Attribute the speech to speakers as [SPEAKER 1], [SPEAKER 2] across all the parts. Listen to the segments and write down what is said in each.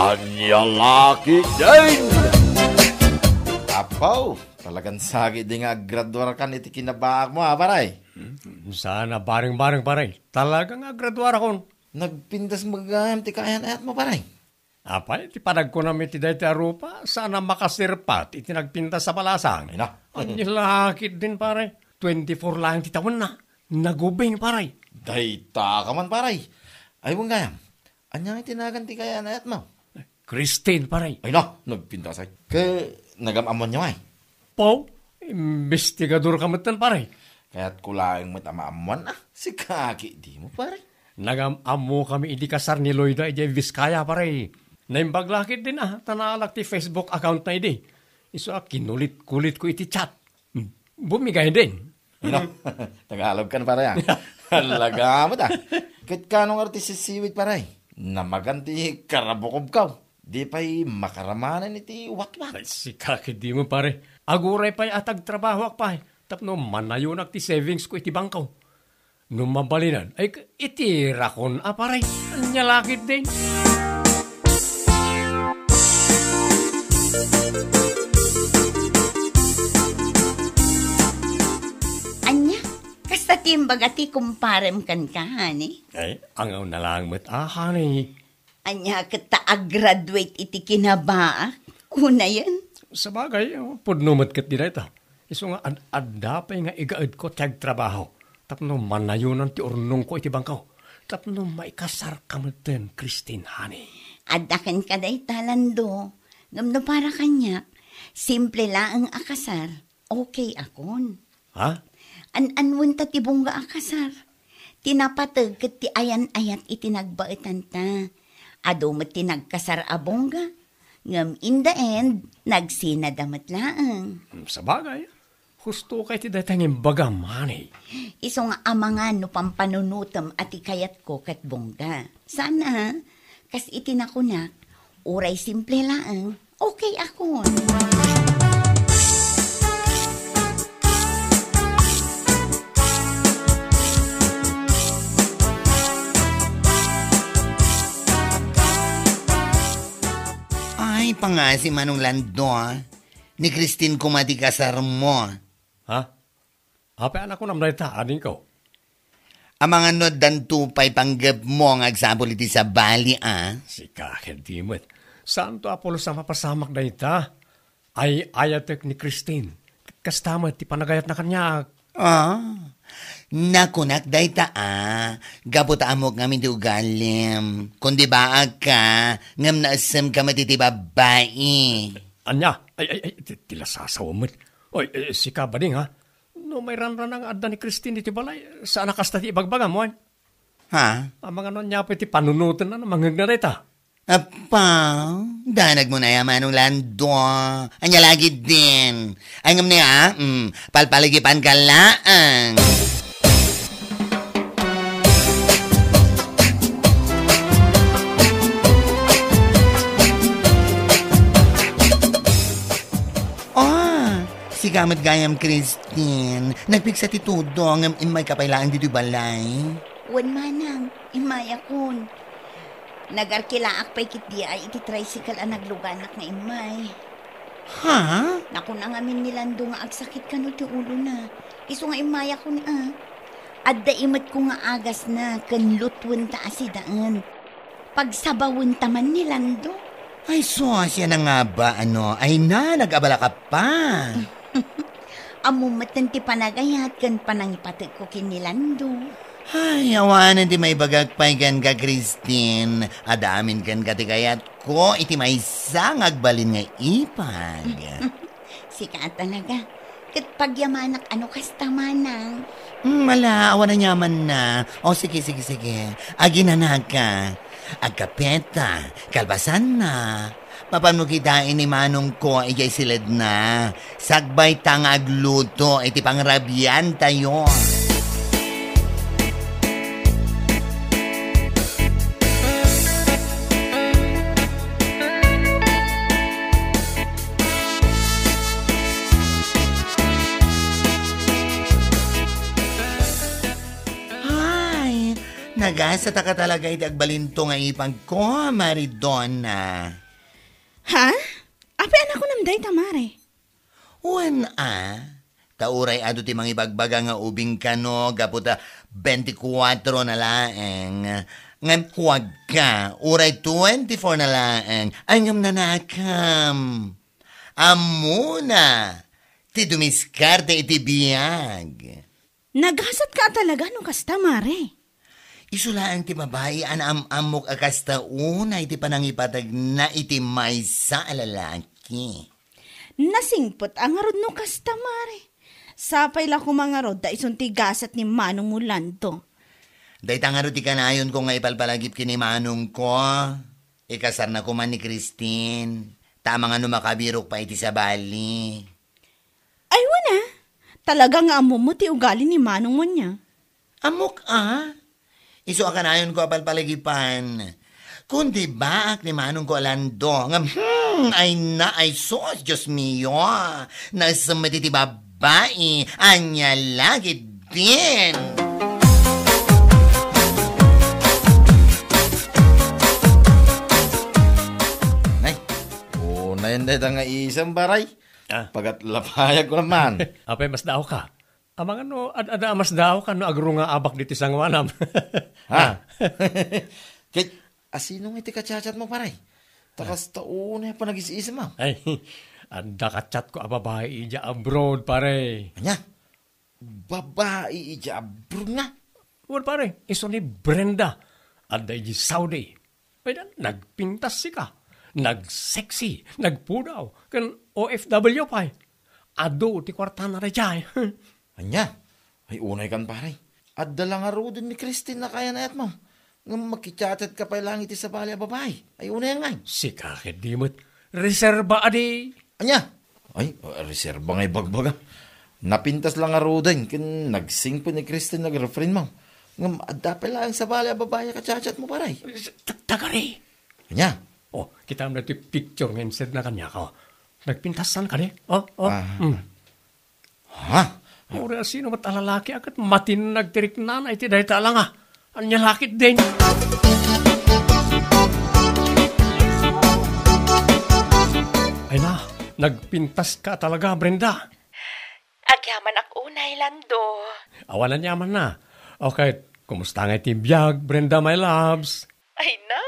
[SPEAKER 1] Anyalaki din! Apaw, talagang sakit din nga graduar kan iti kinabaak mo paray.
[SPEAKER 2] Sana baring-baring paray. Talagang nga graduar akon.
[SPEAKER 1] Nagpindas magayam ti kayan ayat mo paray.
[SPEAKER 2] Apay, ti padag ko namin ti dahi ti arupa, sana makasirpat iti nagpintas sa palasang.
[SPEAKER 1] Ay na.
[SPEAKER 2] Anyalaki din paray. 24 lang ti taon na. Nagubing paray.
[SPEAKER 1] Dayta ka man paray. Ay mong gayam, anyang itinagan ti kayan ayat mo.
[SPEAKER 2] Christine paray.
[SPEAKER 1] Ay na, nagpindas ay. Nagamamon niya ay.
[SPEAKER 2] Pau, investigador ka matan paray.
[SPEAKER 1] Kaya't kulaing matamaamuan na. Si kaki di mo paray.
[SPEAKER 2] Nagam-amo kami iti kasar ni Loida iti Vizcaya paray. Naimbaglakit din tanalak ti Facebook account na iti. Iso kinulit-kulit ko iti chat. Bumigay din.
[SPEAKER 1] Tagalog ka na paray Halaga mo ta. Kahit kanong artist siwit paray. Namaganti karabukob ka. Di pa'y makaramanan iti watwat.
[SPEAKER 2] Ay, si kakit di mo pare. Aguray pa'y atag trabaho ak pa'y. Tapno manayunak ti savings ko iti bangkaw. Nung mabalinan, ay iti rakon paray. Anyalakit din.
[SPEAKER 3] Anya, kasta timbaga ti kumparem kan kahani.
[SPEAKER 2] Ay, angaw na lang mo't honey.
[SPEAKER 3] Anya graduate iti kinabaa. Kuna yan.
[SPEAKER 2] Sa bagay, pudnumot kat di na ito. Iso nga, adapay nga igaad ko tiyag trabaho. Tapno manayunan ti urnong ko iti bangkaw. Tapno maikasar kamuten, Christine, honey.
[SPEAKER 3] Adakan ka day talando. Ngamno para kanya, simple lang ang akasar. Okay akon.
[SPEAKER 2] Ha?
[SPEAKER 3] Anwun ta ti bongga akasar. Tinapatag kat ti ayan-ayat iti nagbaetan ta. Ado mo tinagkasar abongga. Ngam in the end, nagsinadamat laang.
[SPEAKER 2] Sa bagay, husto kay ti datangin bagam, honey.
[SPEAKER 3] Iso nga amangan no pampanunutam at ikayat ko kat bongga. Sana, kas itinakunak, uray simple laang, okay ako.
[SPEAKER 4] Ay, pangasi manong lando, ni Christine kumati kasar mo.
[SPEAKER 2] Ha? Apa anak ko namday ta, ading ko.
[SPEAKER 4] Ang mga nod dan tupay panggap mo ang agsabol iti sa bali,
[SPEAKER 2] Si kakit di mo't. Saan to Apollo sa mapasamak na ita? Ay ayatek ni Christine. Kastama ti panagayat na kanya.
[SPEAKER 4] Nakunak day ta, gabot amok ngamin ti ugalim. Kundi baag ka, ngam naasam ka matiti babae.
[SPEAKER 2] Anya, ay, tila sasawa mo't. Oy, si kabading ha? No, may ranran ang adda ni Christine iti balay. Saan nakasta ti ibagbaga mo?
[SPEAKER 4] Ha?
[SPEAKER 2] Ang mga nonya pa iti panunutan na namangag na rita.
[SPEAKER 4] Apa, danag mo na yaman ng lando. Anya lagi din. Ay ngam niya, palpaligipan ka laang. Si Gamat Gayam Christine, nagpiksa ti tudo ng imay kapailaan dito balay.
[SPEAKER 3] Wan manang, imaya kun. Nagarkilaak pa'y kiti ay iti tricycle ang nagluganak nga imay.
[SPEAKER 4] Ha?
[SPEAKER 3] Naku na nga min nilando nga agsakit ka no ti ulo na. Iso nga imaya kun Adda imat ko nga agas na kanlutwan ta asidaan. Pagsabawin taman nilando.
[SPEAKER 4] Ay, siya na nga ba, Ay na, nag-abala ka pa.
[SPEAKER 3] Amumatan ti panagayat kan panangipatid ko kinilando.
[SPEAKER 4] Ay, awanan di may bagagpaygan ka, Christine. Adamin kan katigayat ko, iti may isang agbalin nga ipag.
[SPEAKER 3] Sika talaga. Kat pagyamanak kasta manang.
[SPEAKER 4] Mala, awan na nyaman na. O sige. Aginanag ka. Agkapeta, kalbasan na. Paano kitain ni manong ko, ijay silad na. Sagbay tang agluto, iti pangrabyan tayo. Nagasa ta ka talaga iti agbalinto nga ipag ko, Maridonna.
[SPEAKER 5] Ha? Api anak ko namday tamare.
[SPEAKER 4] Uwan Tauray ado ti mga ibagbaga nga ubing kano, gaputa 24 na laeng. Ngam huwag ka, uray 24 na laeng. Angam na nakam. Amuna, ti dumiskarte iti biyag.
[SPEAKER 5] Naghasat ka talaga no kasta, mare.
[SPEAKER 4] Isulaan ti babae amok akasta unay ti panangipatag na iti maysa alalaki.
[SPEAKER 5] Nasingpot ang arod no kasta, mare. Sapay la ko mga rod da isunti gasat ni Manong Mulanto.
[SPEAKER 4] Day tangaro ti kanayon ko nga ipalpalagip kini Manong ko. Ikasar na ko man ni Christine. Tama nga no makabirok pa iti sa bali.
[SPEAKER 5] Ay, wala. Talaga nga amo mo ti ugali ni Manong mo niya.
[SPEAKER 4] Amok Iso akanayon ko apalpalagipan. Kundi baak ni Manong ko alando. Ay sos, Diyos mio. Nasa matiti babae, anya lagi din.
[SPEAKER 1] Nainday nga isang baray. Pagat lapayag ko naman.
[SPEAKER 2] Apay, mas daw ka. Amang ano, ada mas daw ka, no, agro nga abak dito sa ngwanam.
[SPEAKER 1] Ha? Kaya, asino nga iti kachat mo, paray? Takas taon pa nag-isa mo.
[SPEAKER 2] Ay, anda kachat ko babae ija abroad, pare.
[SPEAKER 1] Anya? Babae ija abroad nga?
[SPEAKER 2] Well, pare, iso ni Brenda. Anda iji Saudi. Pwede, nagpintas si ka. Nag-sexy, nagpudaw, kan OFW pa. Ado, ti kwarta na rejay.
[SPEAKER 1] Anya? Ay unay kan pare. Adda lang nga ro din ni Christine na kaya na yat mo. Nga makichatat ka pa lang iti sa bali a babae. Ay unay nga.
[SPEAKER 2] Si kakit dimot. Reserba adi.
[SPEAKER 1] Anya? Ay, reserba nga ibagbaga. Napintas lang nga ro din. Kin nagsing po ni Christine nag-refrain mo. Nga adda pa lang sa bali a babae kachat mo pare.
[SPEAKER 2] Tagari.
[SPEAKER 1] Anya?
[SPEAKER 2] Oh, kita mo na ito picture nga instead na kanya ka. Nagpintasan ka ni?
[SPEAKER 1] Ha?
[SPEAKER 2] Ura sino mat alalaki akat matin nagtirik na na iti dahi tala nga. Anya lakit din. Ay na, nagpintas ka talaga, Brenda.
[SPEAKER 6] Agyaman ak unay, Lando.
[SPEAKER 2] Awalan yaman na. Okay, kumusta nga iti biyag, Brenda, my loves?
[SPEAKER 6] Ay na,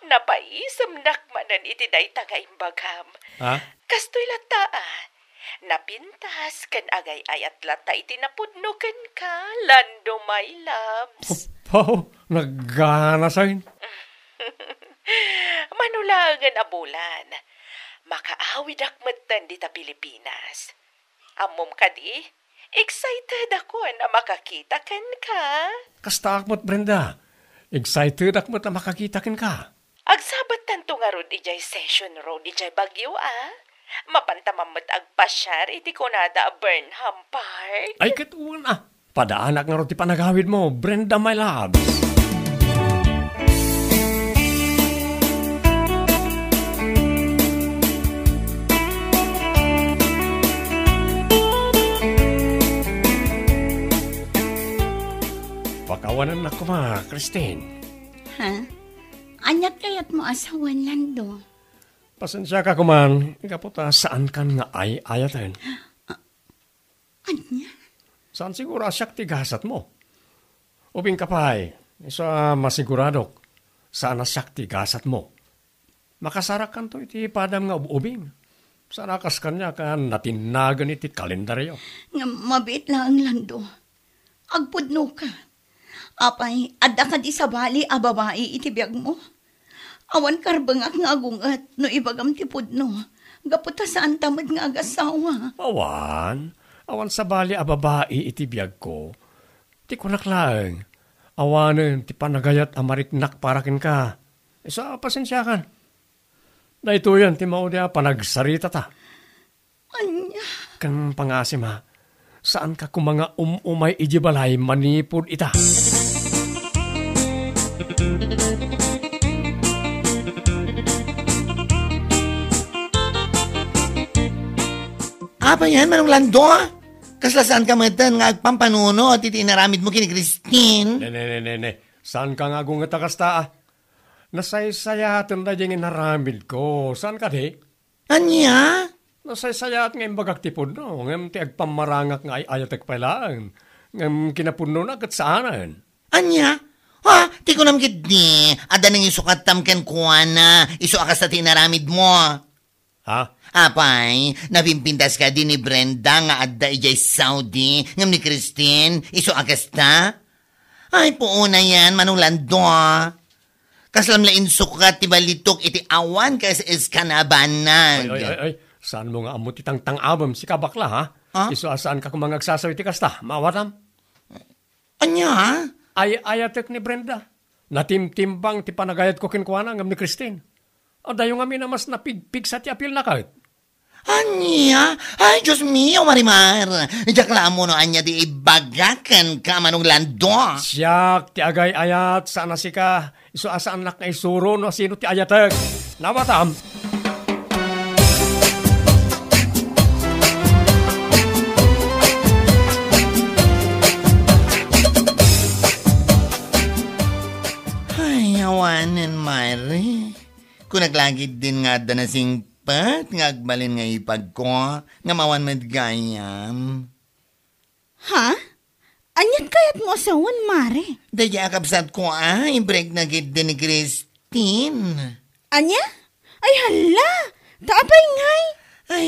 [SPEAKER 6] napaisam nakmanan iti day tagaimbagam.
[SPEAKER 2] Ha?
[SPEAKER 6] Kastoy lata napintas kan agay ayat lata iti napudnoken ka, Lando, my loves.
[SPEAKER 2] Oh, naggana sa'kin.
[SPEAKER 6] Manulagan a bulan. Makaawid akmatan dita Pilipinas. Amom ka di, excited ako na makakita kan ka.
[SPEAKER 2] Kasta akmot, Brenda. Excited akmot na makakita kin ka.
[SPEAKER 6] Agsabat tanto nga ron ijay Session Road ijay Bagyo Mapantamamot agpasyar iti kunada a Burnham Park.
[SPEAKER 2] Ay, katuwan Padaanak nga ron ti panagawid mo, Brenda, my loves. Pakawanan na ko Christine.
[SPEAKER 3] Ha? Anyat kayat mo asawan, Lando.
[SPEAKER 2] Pasensya ka kuman, ikaputa saan kan nga ayatan.
[SPEAKER 3] Anya?
[SPEAKER 2] Saan siguro asyak tigasat mo? Ubing kapay, isa masiguradok, saan asyak tigasat mo? Makasarakan to iti padam nga ubing. Saan akas kanya kan natinagan iti kalendaryo.
[SPEAKER 3] Nga mabit lang, Lando. Agpudno ka. Apay, adda ka di sa bali a babae iti biyag mo. Awan karbangak nga agungat no ibagam ti pudno. Gaputa saan tamad nga agasawa.
[SPEAKER 2] Awan sa bali a babae iti biyag ko. Ti kunaklang. Awanen ti panagayat amariknak parakin ka. Isa pasensya kan. Na ito yan ti maudya panagsarita ta.
[SPEAKER 3] Anya?
[SPEAKER 2] Kan pangasim ha. Saan ka kumanga umay ijibalay manipod ita?
[SPEAKER 4] Apa yan, Manong Lando? Kaslasaan ka matan nga agpampanuno at itinaramid mo kini Christine?
[SPEAKER 2] Ne. Saan ka nga gunga takasta? Nasaysayatan na yung inaramid ko. Saan ka di?
[SPEAKER 4] Anya?
[SPEAKER 2] Nasaysayat nga imbagak tipod no. Ngam ti agpamarangak nga ayatek pailaan. Ngam kinapuno na kat saanan.
[SPEAKER 4] Anya? Ha? Ti ko nam gitni. Ada nang isukat tamken kuana. Isu akas na tinaramid mo.
[SPEAKER 2] Ha?
[SPEAKER 4] Apay, napimpintas ka din ni Brenda nga adda ijay Saudi. Ngam ni Christine. Isu akas ta? Ay, puuna yan. Manulando. Kaslamlain sukat ti balitok iti awan kas iskanabanag.
[SPEAKER 2] Ay. Saan mo nga amot itang tang-abam si kabakla, ha? Isu asaan ka kung mangagsasawi ti kasta? Mawatam?
[SPEAKER 4] Anya, ha?
[SPEAKER 2] Ayatek ni Brenda. Natimtimbang ti panagayat ko kinkuana ngam ni Christine. O dayo nga mi na mas napigpig sa ti apil na kahit.
[SPEAKER 4] Anya? Ay, Diyos mio, Marimar. Jakla mo no, anya di ibagakan ka manong lando.
[SPEAKER 2] Siyak, ti agay ayat, sana si ka. Isu asaan nak na isuro no sino ti ayatek. Nawatam?
[SPEAKER 4] Ay, awanan, Mari. Kung naglagid din nga da na singpat, nga agbalin nga ipag ko, nga mawan madgayam.
[SPEAKER 5] Ha? Anyat kayat mo asawan, Mare?
[SPEAKER 4] Daya akapsat ko i-break na gid din ni Christine.
[SPEAKER 5] Anya? Ay hala! Taapay ngay!
[SPEAKER 4] Ay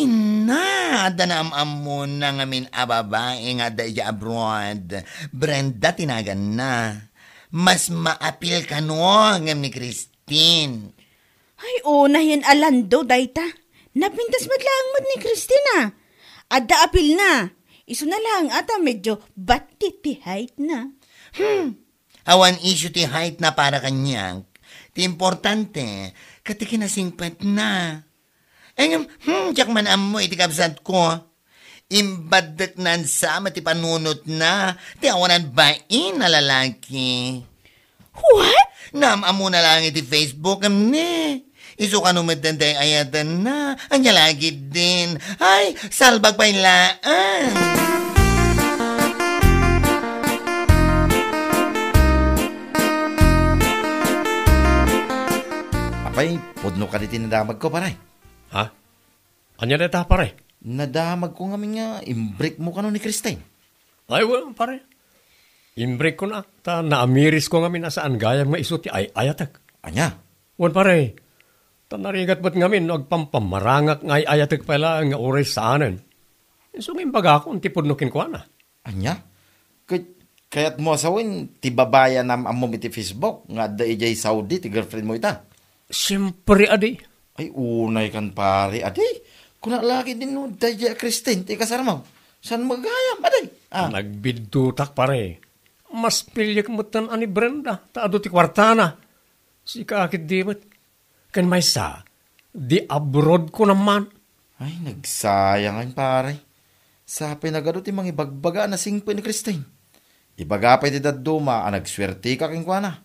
[SPEAKER 4] na, ada na mo na ngamin ababae nga daya abroad. Brenda tinagan na. Mas maapil ka no, ngam ni Christine.
[SPEAKER 5] Ay, yan alando, dayta. Napintas madlaang mod ni Christina. Adda apil na. Isu na lang ata medyo batit ti height na.
[SPEAKER 4] Awan issue ti height na para kanyang. Ti importante, kati kinasingpat na. Tiyak man amo iti kapsat ko. Imbadak nan sama ti panunot na. Ti awanan bain na lalaki.
[SPEAKER 5] What?
[SPEAKER 4] Naam amo na lang iti Facebook amne. Isu ka numiten tayo ayatan na. Anya lagi din. Ay, salbag pa ilaan.
[SPEAKER 1] Apay, pudno ka di tinadamag ko, paray.
[SPEAKER 2] Ha? Anya deta pare?
[SPEAKER 1] Nadamag ko nga nga, imbreak mo ka no ni Christine.
[SPEAKER 2] Ay, well, pare. Imbreak ko na. Ta naamiris ko nga minasaan gayang maisuti ay ayatek.
[SPEAKER 1] Anya?
[SPEAKER 2] Wan pare. Ta narigat ba't ngamin agpampamarangak nga ay ayatek pala nga oras saanan. Isungin baga ako ang tipudnukin ko na.
[SPEAKER 1] Anya? Kaya't mo asawin, ti babaya nam amom iti Facebook, nga da ijay Saudi, ti girlfriend mo ita.
[SPEAKER 2] Siyempre, adi.
[SPEAKER 1] Ay, unay kan pare, adi. Kuna lagi din no, daya Christine, ti kasaramaw. San magayam, adi?
[SPEAKER 2] Nagbidutak pare. Mas pilyak mo tan ani Brenda, taado ti kwartana. Si kakit dimit. Kan may sa, di abroad ko naman.
[SPEAKER 1] Ay, nagsayangan pare. Sa pinagado ti mga ibagbaga na singpo ni Christine. Ibaga pa iti daduma, nagswerte ka king kwa na.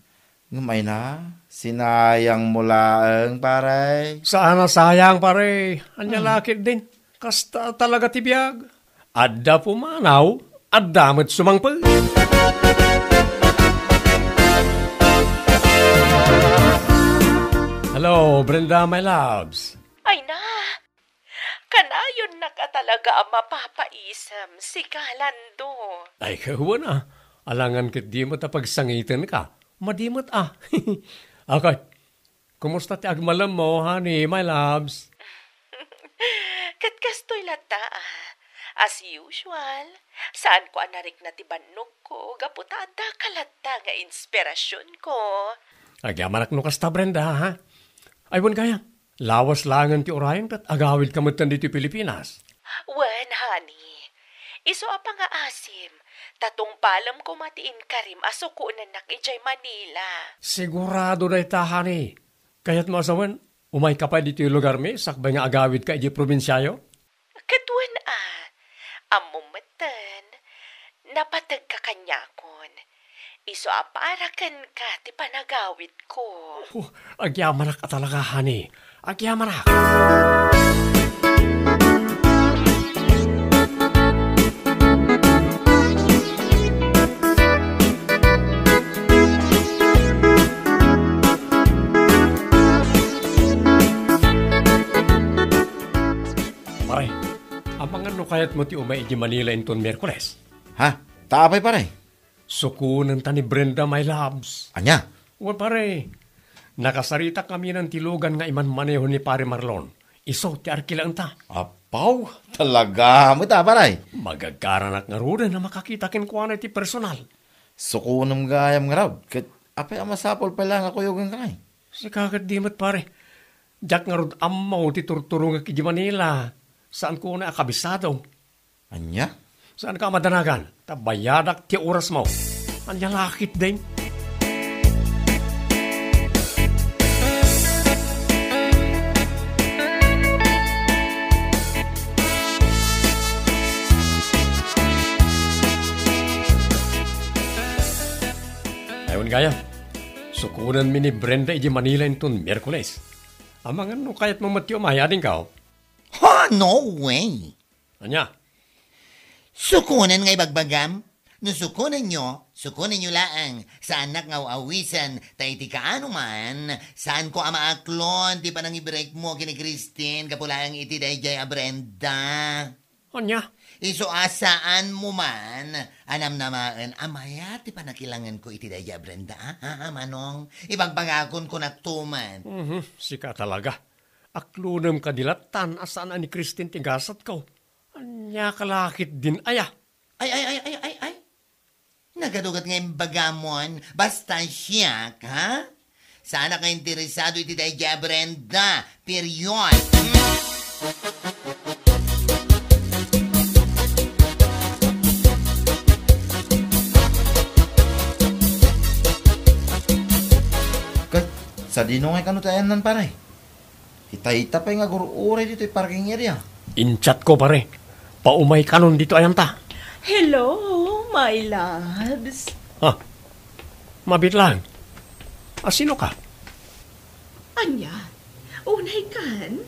[SPEAKER 1] Ngumay na, sinayang mulaang pare.
[SPEAKER 2] Sana sayang pare, anya lakit din. Kasta talaga tibiyag. Adda pumanaw, adda met sumangpag. Hello, Brenda, my loves.
[SPEAKER 6] Ay na, kanayon na ka talaga ang mapapaisam si Kalando.
[SPEAKER 2] Ay, kahuwa na. Alangan kit di mo tapagsangitin ka. Madimot Okay. Kumusta ti agmalam mo, honey, my loves?
[SPEAKER 6] Katkastoy lata As usual, saan ko anarik na tibanok ko, gaputada kalata nga inspirasyon ko.
[SPEAKER 2] Agyamanak no kasta, Brenda, ha? Aywan kaya, lawas langan ti orayan kat agawid kamutan dito Pilipinas.
[SPEAKER 6] Wen, honey. Iso pa nga asim, tatong palam ko matiin karim aso ko nanak ijay Manila.
[SPEAKER 2] Sigurado na ita, honey. Kaya't masawan, umay ka pa dito yung lugar mi, sakbay nga agawid ka ijay probinsyayo?
[SPEAKER 6] Katwan amumatan, napatag ka kanyakon. Iso aparakan ka ti panagawid ko.
[SPEAKER 2] Agyamanak ka talaga, honey. Agyamanak. Iso kayat mo ti umay di Manila inton Miyerkules.
[SPEAKER 1] Ha? Taapay pare.
[SPEAKER 2] Sukunan ta ni Brenda, my loves.
[SPEAKER 1] Anya?
[SPEAKER 2] Well, pare, nakasarita kami ng tilugan nga iman maneho ni pare Marlon. Iso ti arkilaan ta.
[SPEAKER 1] Apaw, talaga mo ta pare.
[SPEAKER 2] Magagkaranak nga ruda na makakita kin kuha na ti personal.
[SPEAKER 1] Sukunam gayam nga raw. Kat apay amasapol pa lang ako yung kay.
[SPEAKER 2] Si kakad dimot pare. Jack nga rod amaw ti turturong ki di Manila. Saan ko na akabisado?
[SPEAKER 1] Anya?
[SPEAKER 2] Saan ka madanagan? Tabayadak ti oras mo. Anya lakit din. Ayun gaya. Sukunan mi ni Brenda iji Manila inton Miyerkules. Amang ano kayat mo matyo mayading ka?
[SPEAKER 4] Ha, no way.
[SPEAKER 2] Anya?
[SPEAKER 4] Sukunan nga ibagbagam. No sukunan nyo laang. Saan nak nga awisan, tayo ti kaano man, saan ko amaaklon, di pa nang i-break mo kini Christine, kapulaang iti dayjay a Brenda.
[SPEAKER 2] Anya?
[SPEAKER 4] Iso asaan mo man, anam namaan, amaya, ti pa nakilangan ko iti dayjay a Brenda, ha, manong? Ibagbagakon ko naktuman.
[SPEAKER 2] Sika talaga. Aklunam kadilatan, asaan ani Christine tigasat ko. Anya kalakit din aya.
[SPEAKER 4] Ay. Nagadugat nga yung bagamon, basta siya, ha? Sana ka interesado iti dayjay a Brenda, period.
[SPEAKER 1] Kat sa dinongay kano tayan nan pare. Hita-hita pa nga guru-uray dito yung parking area.
[SPEAKER 2] Inchat ko pare. Paumay kanon dito ayan ta.
[SPEAKER 6] Hello, my loves.
[SPEAKER 2] Ha? Mabit lang. Sino ka?
[SPEAKER 6] Anya, unay kan.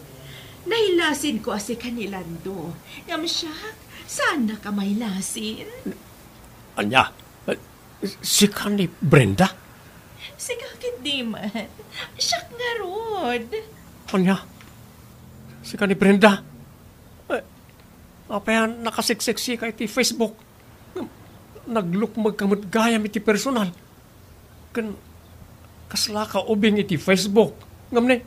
[SPEAKER 6] Nailasin ko asi kanilando. Yamsyak, sana ka may lasin?
[SPEAKER 2] Anya? Si Kani Brenda?
[SPEAKER 6] Si kakit di man. Siyak nga rod.
[SPEAKER 2] Anya? Si Kani Brenda? Apa yan nakasiksiksi ka iti Facebook? Naglukmag kamot gayam iti personal. Kasla ka ubing iti Facebook. Ngamne,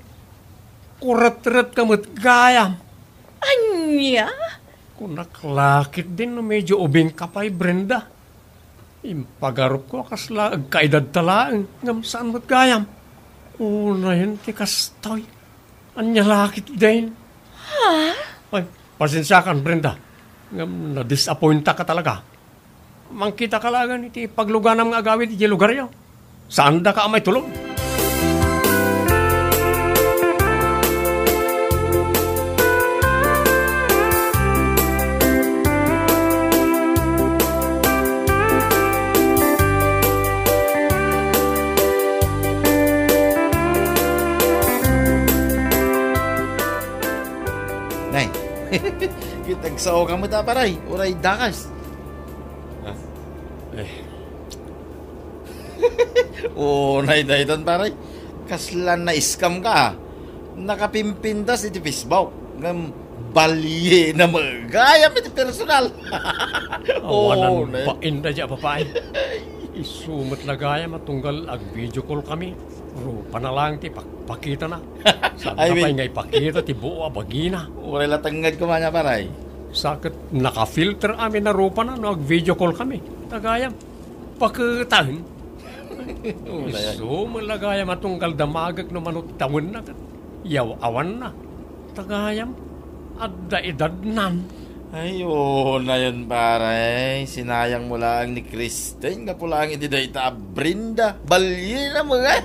[SPEAKER 2] kurat-rat kamot gayam.
[SPEAKER 6] Anya?
[SPEAKER 2] Kung naklakit din na medyo ubing ka pa Brenda. Impagarup ko kasla agkaedad talaan. Ngam saan mo't gayam? Una yun ti kastoy. Anya lakit din.
[SPEAKER 6] Ha?
[SPEAKER 2] Ay, pasensya kan, Brenda. Ngam na-disappointa ka talaga. Mangkita ka lagan iti pagluganam nga agawid iti lugar yaw. Saan da ka amay tulog?
[SPEAKER 1] Nay, kitagsaw ka mo ta paray. Uray dakas. Nay dayton paray. Kaslan na scam ka. Nakapimpindas iti Facebook. Ngam balye na magayam iti personal.
[SPEAKER 2] Awanan
[SPEAKER 1] nay.
[SPEAKER 2] pa inda dya papay. Isumot na gaya matunggal ag video call kami. Rupa na lang ti pakita na. Saan
[SPEAKER 1] Ay,
[SPEAKER 2] na
[SPEAKER 1] wait.
[SPEAKER 2] pa'y ngay pakita ti buo bagina.
[SPEAKER 1] Uray latangad ko man paray.
[SPEAKER 2] Sakit naka-filter amin na rupa na nag-video call kami. Tagayam, pakitahin. Iso malagayam atunggal damagag no manot tawon na. Yaw awan na. Tagayam, adda edad nan.
[SPEAKER 1] Ayun na yun pare. Sinayang mo lang ni Christine. Kapulang iti dayta Brenda. Balye na mga.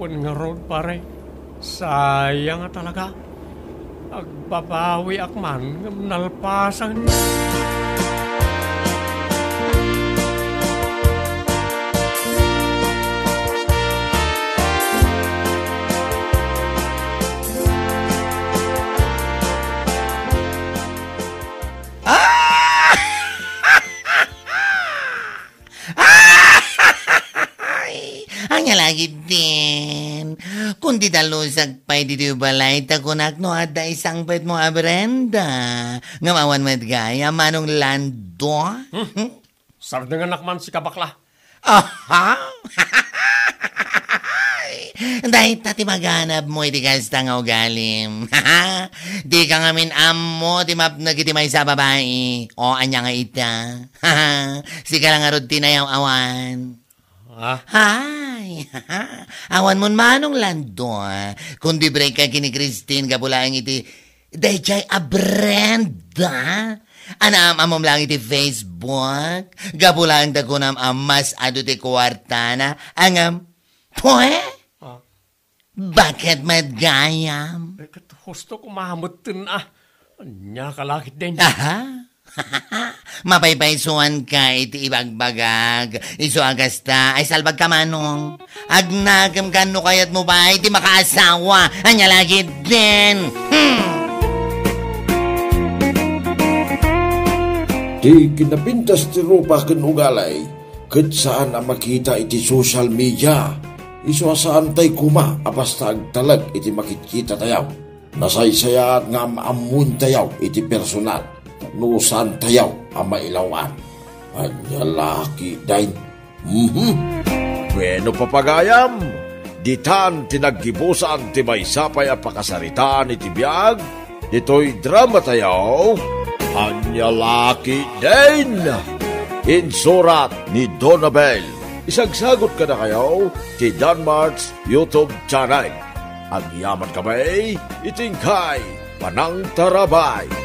[SPEAKER 2] Wan nga road pare. Sayang nga talaga. Agbabawi akman ngam nalpasan.
[SPEAKER 4] Anya lagi din. Kung Di talusak pa'y di balay takunak no at da isang pet mo Brenda. Ngamawan mo't gaya manong lando.
[SPEAKER 2] Sardang anak man si kabakla.
[SPEAKER 4] Aha! Dahil tati maganap mo iti kasta nga ugalim. Di ka ngamin amo, ti mapnag iti may sa babae. O anya nga ita. Sika lang arod tinayaw awan. Hay! Awan mon manong lando. Kundi break ka kini Christine gabulaang iti dahil chay a Brenda. Anam amom lang iti Facebook. Gabulaang dagunam amas ado ti kwarta na angam. Pwe? Bakit madgayam?
[SPEAKER 2] Gusto ko mahamutin Anya kalakit din.
[SPEAKER 4] Aha. Mapaypaysuan ka iti ibagbagag. Iso agasta ay salbag ka manong. Agnagam kano kayat mo ba iti makaasawa. Anya lagi din.
[SPEAKER 7] Di kinapintas ti rupa ken ugalay. Ket saan ang makita iti social media. Iso saan tay kuma abasta agtalag iti makikita tayaw. Nasaysaya nga maamun tayaw iti personal. Nusan tayaw ang mailawan. Anya laki dain.
[SPEAKER 8] Bueno papagayam, ditan tinaggibusan ti may sapay a pakasaritaan iti biyag, dito'y drama tayaw, anya laki dain. Insurat ni Donabel. Isagsagot ka na kayo ti Danmarks YouTube channel. Ang yaman kamay, itingkay, Panang Tarabay.